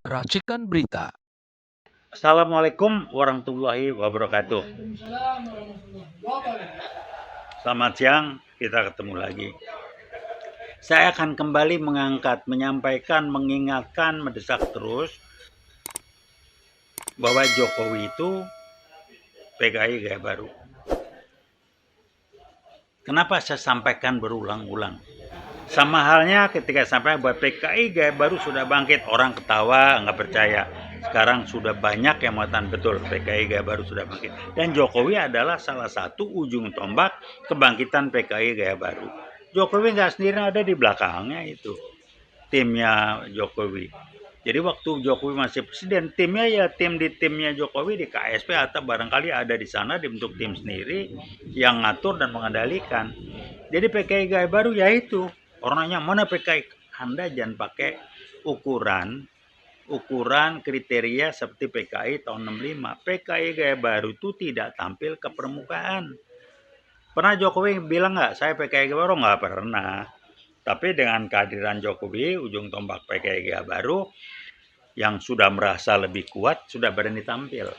Racikan berita. Assalamualaikum warahmatullahi wabarakatuh. Selamat siang, kita ketemu lagi. Saya akan kembali menyampaikan, mengingatkan, mendesak terus bahwa Jokowi itu PKI gaya baru. Kenapa saya sampaikan berulang-ulang? Sama halnya ketika sampai bahwa PKI gaya baru sudah bangkit, orang ketawa, nggak percaya. Sekarang sudah banyak yang mengatakan betul PKI gaya baru sudah bangkit. Dan Jokowi adalah salah satu ujung tombak kebangkitan PKI gaya baru. Jokowi nggak sendiri, ada di belakangnya itu timnya Jokowi. Jadi waktu Jokowi masih presiden, timnya ya timnya Jokowi di KSP atau barangkali ada di sana dibentuk tim sendiri yang ngatur dan mengendalikan. Jadi PKI gaya baru ya itu. Orang nanya mana PKI? Anda jangan pakai ukuran kriteria seperti PKI tahun 65. PKI gaya baru itu tidak tampil ke permukaan. Pernah Jokowi bilang nggak saya PKI gaya baru? Nggak pernah. Tapi dengan kehadiran Jokowi, ujung tombak PKI gaya baru yang sudah merasa lebih kuat, sudah berani tampil.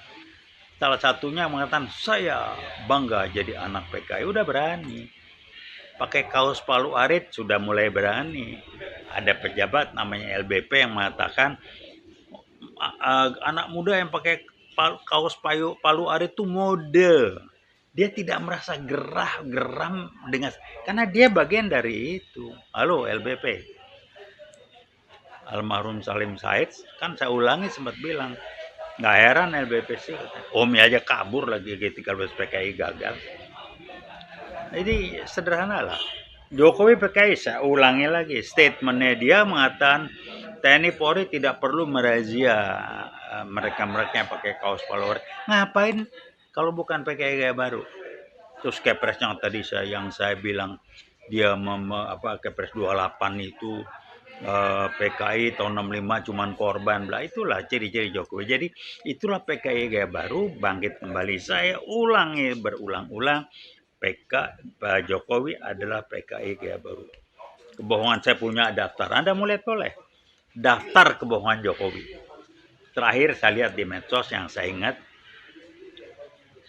Salah satunya mengatakan saya bangga jadi anak PKI, udah berani. Pakai kaos Palu Arit sudah mulai berani. Ada pejabat namanya LBP yang mengatakan anak muda yang pakai kaos Palu Arit itu mode. Dia tidak merasa geram dengan karena dia bagian dari itu. Halo LBP. Almarhum Salim Said kan saya ulangi sempat bilang nggak heran LBP sih Omi aja kabur lagi ketika PKI gagal. Jadi sederhana lah. Jokowi PKI, saya ulangi lagi, statementnya dia mengatakan TNI Polri tidak perlu merazia mereka-mereka yang pakai kaos Polri. Ngapain kalau bukan PKI gaya baru? Terus Kepres yang tadi yang saya bilang dia Kepres 28 itu PKI tahun 65 cuman korban lah, itulah ciri-ciri Jokowi. Jadi itulah PKI gaya baru bangkit kembali. Saya ulangi berulang-ulang, Pak Jokowi adalah PKI gaya baru. Kebohongan saya punya daftar. Anda mau lihat boleh. Daftar kebohongan Jokowi. Terakhir saya lihat di medsos yang saya ingat.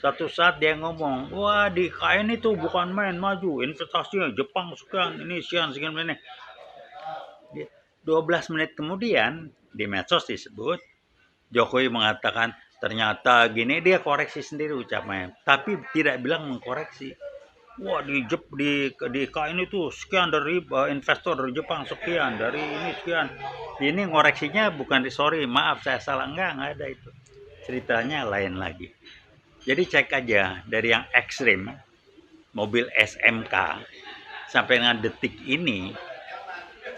Satu saat dia ngomong, wah di KN itu bukan main maju. Investasinya Jepang sekian, ini sekian, ini. 12 menit kemudian di medsos disebut Jokowi mengatakan ternyata gini, dia koreksi sendiri ucapannya, tapi tidak bilang mengkoreksi. Wah di KN itu sekian dari investor dari Jepang, sekian dari ini sekian. Ini ngoreksinya bukan di sorry maaf saya salah, enggak ada itu. Ceritanya lain lagi. Jadi cek aja dari yang ekstrim mobil SMK sampai dengan detik ini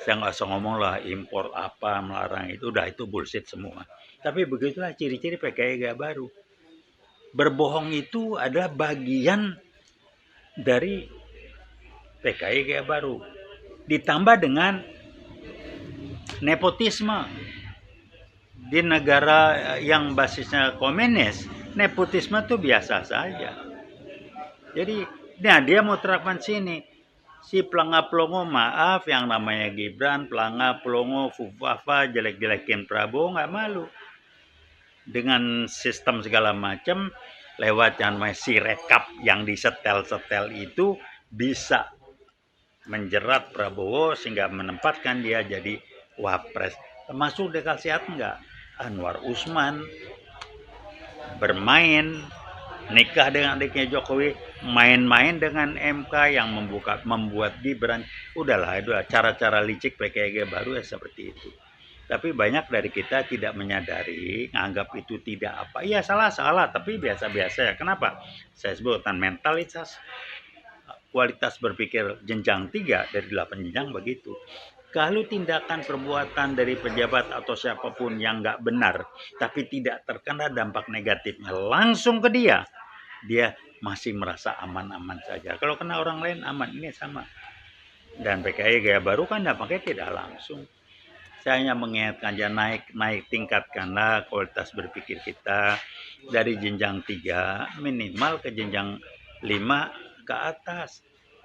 saya nggak usah ngomong lah impor apa melarang itu, udah itu bullshit semua. Tapi begitulah ciri-ciri PKI gaya baru. Berbohong itu adalah bagian dari PKI gaya baru. Ditambah dengan nepotisme. Di negara yang basisnya komunis, nepotisme itu biasa saja. Jadi, nah dia mau terapkan sini. Si pelangga-pelongo maaf yang namanya Gibran, pelangga pelongo fufafa jelek-jelekin Prabowo nggak malu. Dengan sistem segala macam lewat yang namanya Sirekap yang disetel-setel itu bisa menjerat Prabowo sehingga menempatkan dia jadi wapres. Termasuk dikasih enggak? Anwar Usman bermain nikah dengan adiknya Jokowi, main-main dengan MK yang membuat Gibran. Udahlah, itu cara-cara licik PKG baru ya seperti itu. Tapi banyak dari kita tidak menyadari, nganggap itu tidak apa. Iya salah, tapi biasa-biasa ya. Kenapa? Saya sebutkan mentalitas, kualitas berpikir jenjang 3 dari 8 jenjang begitu. Kalau tindakan perbuatan dari pejabat atau siapapun yang nggak benar, tapi tidak terkena dampak negatifnya langsung ke dia masih merasa aman-aman saja. Kalau kena orang lain aman, ini sama. Dan PKI gaya baru kan dampaknya tidak langsung. Saya hanya mengingatkan aja naik tingkatkanlah kualitas berpikir kita dari jenjang 3 minimal ke jenjang 5 ke atas.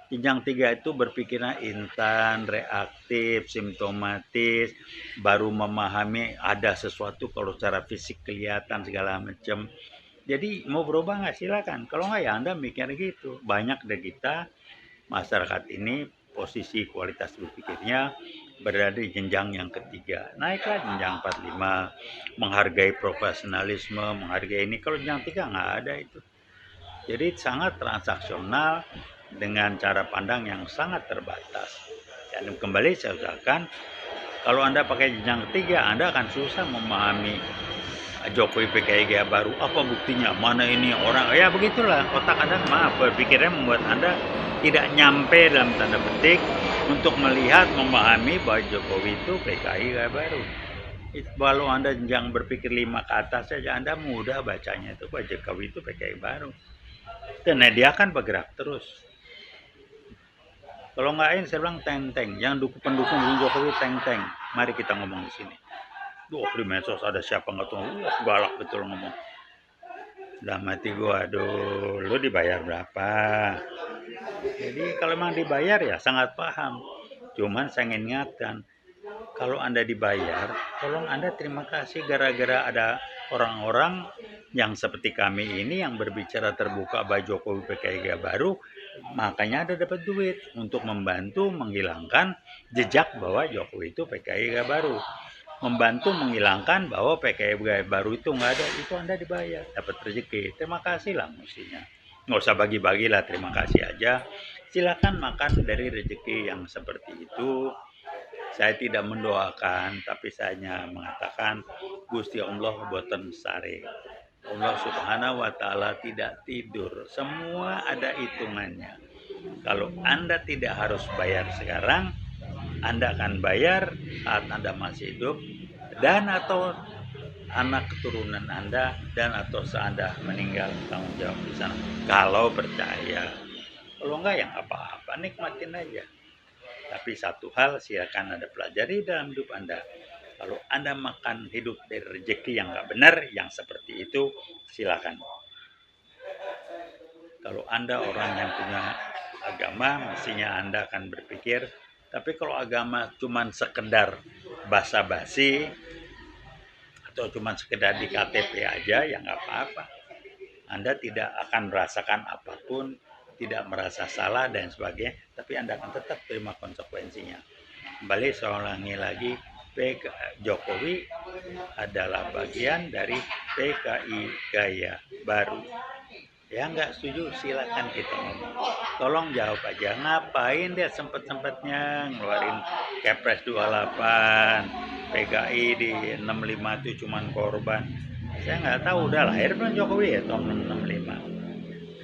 Jenjang 3 itu berpikirnya instan, reaktif, simptomatis, baru memahami ada sesuatu kalau secara fisik kelihatan segala macam. Jadi mau berubah nggak silakan. Kalau nggak ya Anda mikir gitu. Banyak dari kita masyarakat ini posisi kualitas berpikirnya berada di jenjang yang ketiga. Naiklah jenjang 45, menghargai profesionalisme, menghargai ini. Kalau jenjang 3 nggak ada itu. Jadi sangat transaksional dengan cara pandang yang sangat terbatas. Dan kembali saya usahakan, kalau Anda pakai jenjang ketiga, Anda akan susah memahami Jokowi PKI gaya baru. Apa buktinya? Mana ini orang? Ya begitulah. Otak Anda, maaf, berpikirnya membuat Anda tidak nyampe dalam tanda petik untuk melihat, memahami bahwa Jokowi itu PKI gaya baru. Kalau Anda jenjang berpikir 5 ke atas saja, Anda mudah bacanya itu bahwa Jokowi itu PKI baru. Karena dia kan bergerak terus. Kalau nggak ini saya bilang teng-teng, yang pendukung Jokowi teng-teng. Mari kita ngomong di sini. Duh, di medsos ada siapa nggak tahu, wah galak betul ngomong. Udah mati gua, aduh, lu dibayar berapa? Jadi kalau memang dibayar ya sangat paham. Cuman saya ingin ingatkan, kalau Anda dibayar, tolong Anda terima kasih gara-gara ada orang-orang yang seperti kami ini yang berbicara terbuka bahwa Jokowi PKI gaya baru, makanya Anda dapat duit untuk membantu menghilangkan jejak bahwa Jokowi itu PKI gaya baru. Membantu menghilangkan bahwa PKI gaya baru itu nggak ada, itu Anda dibayar, dapat rezeki. Terima kasih lah mestinya. Nggak usah bagi-bagi lah, terima kasih aja. Silakan makan dari rezeki yang seperti itu. Saya tidak mendoakan, tapi saya hanya mengatakan Gusti Allah boten sare. Allah Subhanahu wa taala tidak tidur. Semua ada hitungannya. Kalau Anda tidak harus bayar sekarang, Anda akan bayar saat Anda masih hidup dan atau anak keturunan Anda dan atau saat Anda meninggal, tanggung jawab di sana. Kalau percaya. Kalau enggak ya apa-apa, nikmatin aja. Tapi satu hal silakan Anda pelajari dalam hidup Anda. Kalau Anda makan hidup dari rezeki yang nggak benar, yang seperti itu, silakan. Kalau Anda orang yang punya agama, mestinya Anda akan berpikir, tapi kalau agama cuma sekedar basa-basi, atau cuma sekedar di KTP aja, ya nggak apa-apa. Anda tidak akan merasakan apapun, tidak merasa salah dan sebagainya, tapi Anda akan tetap terima konsekuensinya. Kembali saya ulangi lagi, Jokowi adalah bagian dari PKI gaya baru. Ya nggak setuju silakan kita ngomong. Tolong jawab aja, ngapain dia sempet-sempetnya ngeluarin Kepres 28, PKI di 65 itu cuman korban. Saya nggak tahu udah lahir belum Jokowi ya tahun 65.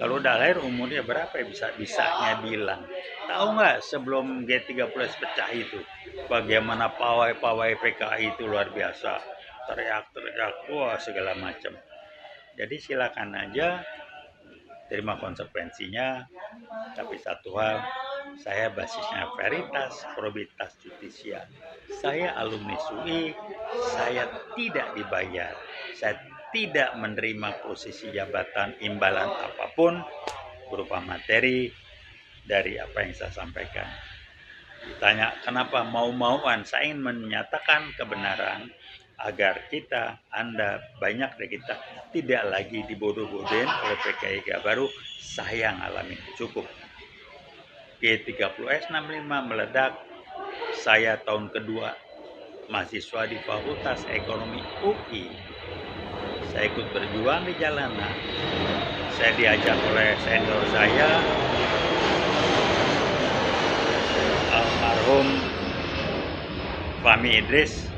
Kalau udah lahir umurnya berapa ya bisa-bisanya bilang. Tahu nggak sebelum G30 pecah itu bagaimana pawai-pawai PKI itu luar biasa. Teriak-teriak, wah segala macam. Jadi silakan aja terima konsekuensinya. Tapi satu hal, saya basisnya veritas, probitas, justisia. Saya alumni SUI, saya tidak dibayar. Saya tidak menerima posisi jabatan imbalan apapun berupa materi dari apa yang saya sampaikan. Ditanya kenapa mau-mauan, saya ingin menyatakan kebenaran agar kita, Anda, banyak dari kita tidak lagi dibodoh-bodohin oleh PKI gaya baru. Saya ngalamin cukup. G30S 65 meledak, saya tahun kedua mahasiswa di Fakultas Ekonomi UI. Saya ikut berjuang di jalanan. Saya diajak oleh senior saya, almarhum Fahmi Idris.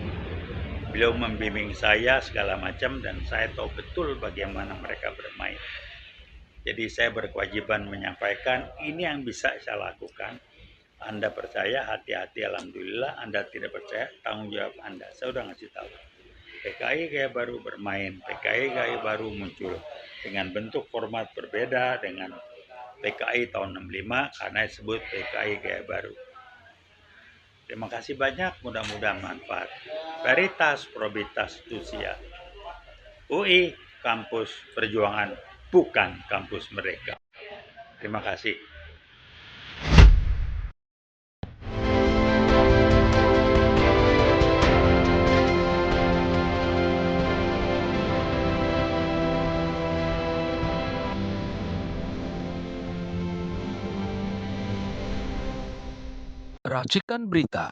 Beliau membimbing saya segala macam dan saya tahu betul bagaimana mereka bermain. Jadi saya berkewajiban menyampaikan ini yang bisa saya lakukan. Anda percaya, hati-hati, alhamdulillah. Anda tidak percaya, tanggung jawab Anda. Saya udah ngasih tahu. PKI gaya baru bermain, PKI gaya baru muncul dengan bentuk format berbeda dengan PKI tahun 65 karena disebut PKI gaya baru. Terima kasih banyak, mudah-mudahan manfaat. Veritas, probitas, justisia. UI, kampus perjuangan, bukan kampus mereka. Terima kasih. Racikan Berita